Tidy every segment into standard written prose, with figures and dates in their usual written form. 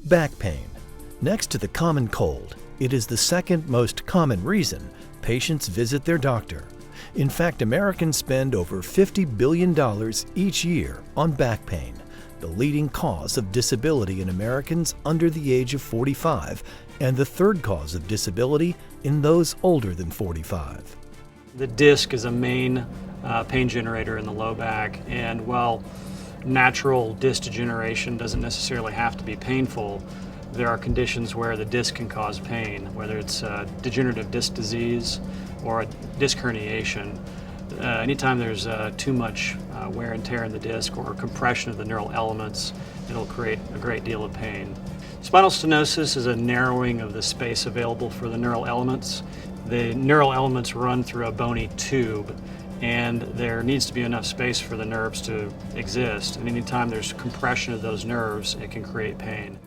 Back pain. Next to the common cold, it is the second most common reason patients visit their doctor. In fact, Americans spend over $50 billion each year on back pain, the leading cause of disability in Americans under the age of 45 and the third cause of disability in those older than 45. The disc is a main pain generator in the low back, and while natural disc degeneration doesn't necessarily have to be painful, there are conditions where the disc can cause pain, whether it's degenerative disc disease or a disc herniation. Anytime there's too much wear and tear in the disc or compression of the neural elements, it'll create a great deal of pain. Spinal stenosis is a narrowing of the space available for the neural elements. The neural elements run through a bony tube, and there needs to be enough space for the nerves to exist. And anytime there's compression of those nerves, it can create pain.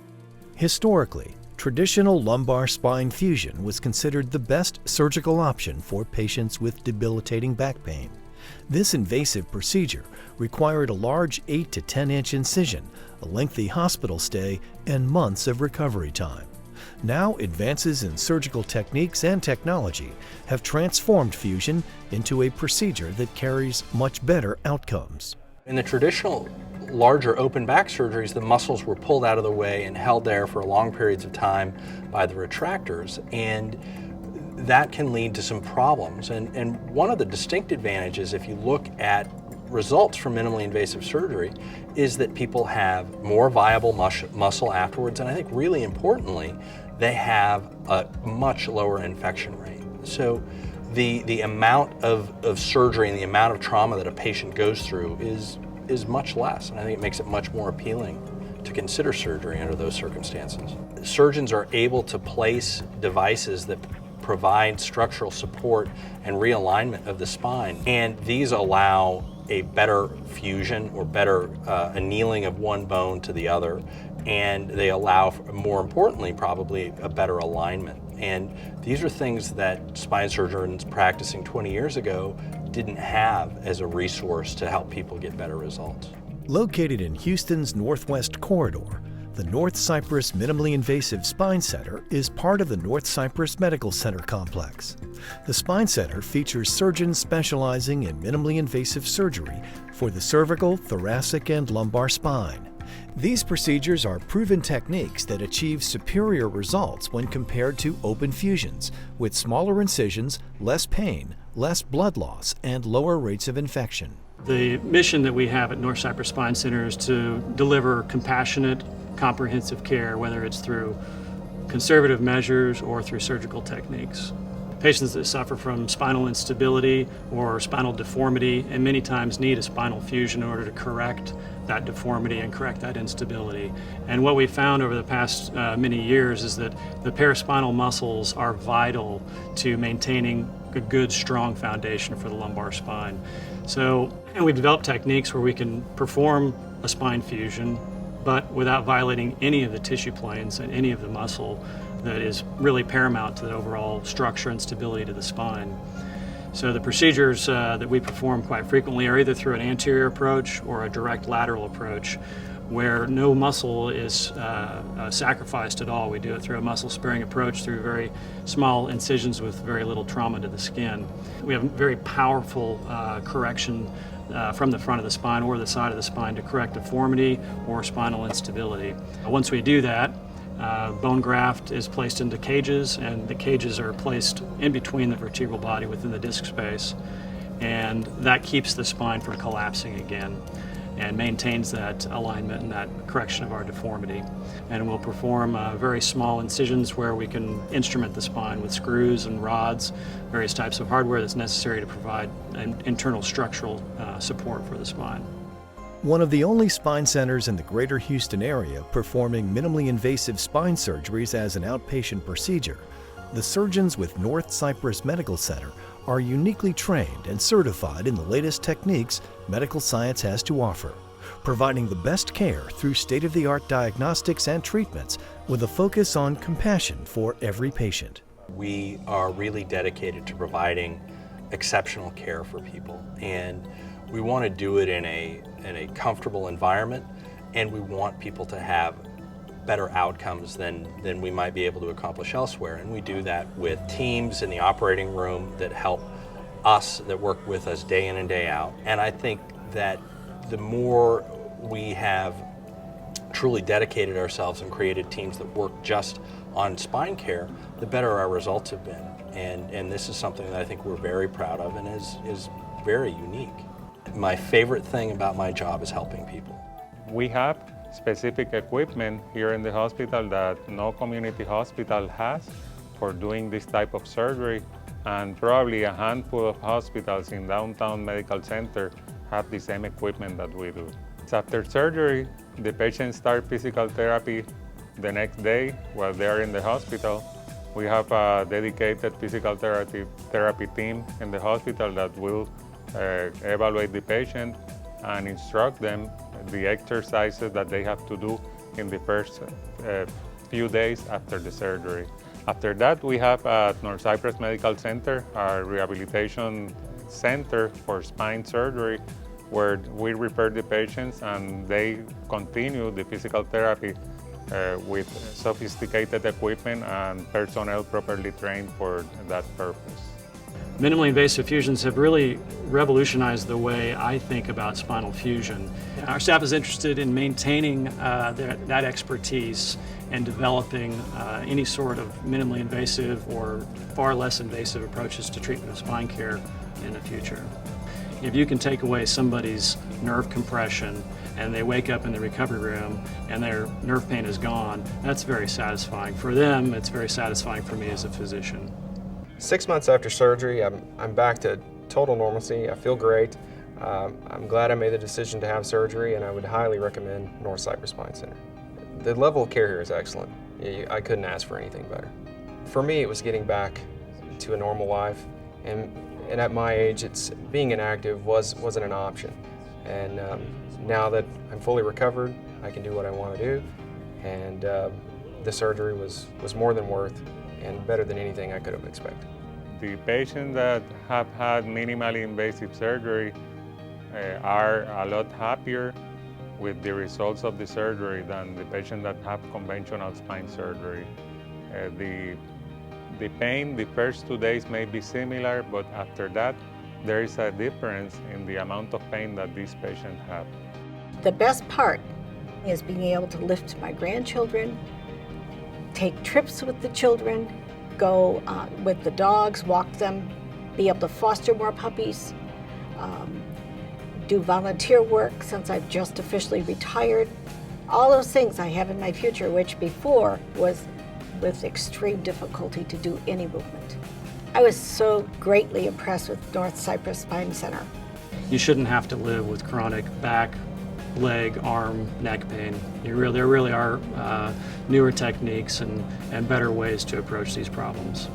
Historically, traditional lumbar spine fusion was considered the best surgical option for patients with debilitating back pain. This invasive procedure required a large 8 to 10-inch incision, a lengthy hospital stay, and months of recovery time. Now, advances in surgical techniques and technology have transformed fusion into a procedure that carries much better outcomes. In the traditional larger open back surgeries, the muscles were pulled out of the way and held there for long periods of time by the retractors, and that can lead to some problems. And one of the distinct advantages, if you look at results from minimally invasive surgery, is that people have more viable muscle afterwards, and I think really importantly, they have a much lower infection rate. So the amount of surgery and the amount of trauma that a patient goes through is much less, and I think it makes it much more appealing to consider surgery under those circumstances. Surgeons are able to place devices that provide structural support and realignment of the spine, and these allow a better fusion or better annealing of one bone to the other, and they allow, more importantly, probably a better alignment. And these are things that spine surgeons practicing 20 years ago didn't have as a resource to help people get better results. Located in Houston's Northwest Corridor, the North Cypress Minimally Invasive Spine Center is part of the North Cypress Medical Center complex. The Spine Center features surgeons specializing in minimally invasive surgery for the cervical, thoracic, and lumbar spine. These procedures are proven techniques that achieve superior results when compared to open fusions, with smaller incisions, less pain, less blood loss, and lower rates of infection. The mission that we have at North Cypress Spine Center is to deliver compassionate, comprehensive care, whether it's through conservative measures or through surgical techniques. Patients that suffer from spinal instability or spinal deformity and many times need a spinal fusion in order to correct that deformity and correct that instability. And what we've found over the past many years is that the paraspinal muscles are vital to maintaining a good, strong foundation for the lumbar spine. So, and we've developed techniques where we can perform a spine fusion, but without violating any of the tissue planes and any of the muscle that is really paramount to the overall structure and stability to the spine. So the procedures that we perform quite frequently are either through an anterior approach or a direct lateral approach, where no muscle is sacrificed at all. We do it through a muscle-sparing approach through very small incisions with very little trauma to the skin. We have very powerful correction from the front of the spine or the side of the spine to correct deformity or spinal instability. Once we do that, bone graft is placed into cages, and the cages are placed in between the vertebral body within the disc space, and that keeps the spine from collapsing again and maintains that alignment and that correction of our deformity. And we'll perform very small incisions where we can instrument the spine with screws and rods, various types of hardware that's necessary to provide an internal structural support for the spine. One of the only spine centers in the greater Houston area performing minimally invasive spine surgeries as an outpatient procedure, the surgeons with North Cypress Medical Center are uniquely trained and certified in the latest techniques medical science has to offer, providing the best care through state-of-the-art diagnostics and treatments with a focus on compassion for every patient. We are really dedicated to providing exceptional care for people, and we want to do it in a comfortable environment, and we want people to have better outcomes than we might be able to accomplish elsewhere. And we do that with teams in the operating room that help us, that work with us day in and day out. And I think that the more we have truly dedicated ourselves and created teams that work just on spine care, the better our results have been. And this is something that I think we're very proud of and is very unique. My favorite thing about my job is helping people. We have specific equipment here in the hospital that no community hospital has for doing this type of surgery, and probably a handful of hospitals in downtown medical center have the same equipment that we do. After surgery, the patients start physical therapy the next day while they are in the hospital. We have a dedicated physical therapy team in the hospital that will evaluate the patient and instruct them the exercises that they have to do in the first few days after the surgery. After that, we have at North Cypress Medical Center, our rehabilitation center for spine surgery, where we refer the patients and they continue the physical therapy with sophisticated equipment and personnel properly trained for that purpose. Minimally invasive fusions have really revolutionized the way I think about spinal fusion. Our staff is interested in maintaining that expertise and developing any sort of minimally invasive or far less invasive approaches to treatment of spine care in the future. If you can take away somebody's nerve compression and they wake up in the recovery room and their nerve pain is gone, that's very satisfying. For them, it's very satisfying for me as a physician. 6 months after surgery, I'm back to total normalcy. I feel great. I'm glad I made the decision to have surgery, and I would highly recommend North Cypress Spine Center. The level of care here is excellent. I couldn't ask for anything better. For me, it was getting back to a normal life, and at my age, being inactive wasn't an option. And now that I'm fully recovered, I can do what I want to do, and the surgery was more than worth and better than anything I could have expected. The patients that have had minimally invasive surgery are a lot happier with the results of the surgery than the patients that have conventional spine surgery. The pain the first 2 days may be similar, but after that, there is a difference in the amount of pain that these patients have. The best part is being able to lift my grandchildren, take trips with the children, go with the dogs, walk them, be able to foster more puppies, do volunteer work since I've just officially retired. All those things I have in my future, which before was with extreme difficulty to do any movement. I was so greatly impressed with North Cypress Spine Center. You shouldn't have to live with chronic back, leg, arm, neck pain. There really are newer techniques and better ways to approach these problems.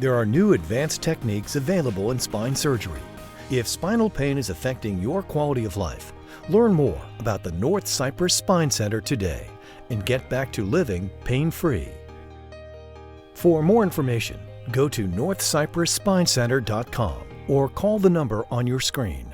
There are new advanced techniques available in spine surgery. If spinal pain is affecting your quality of life, learn more about the North Cypress Spine Center today and get back to living pain-free. For more information, go to northcypressspinecenter.com or call the number on your screen.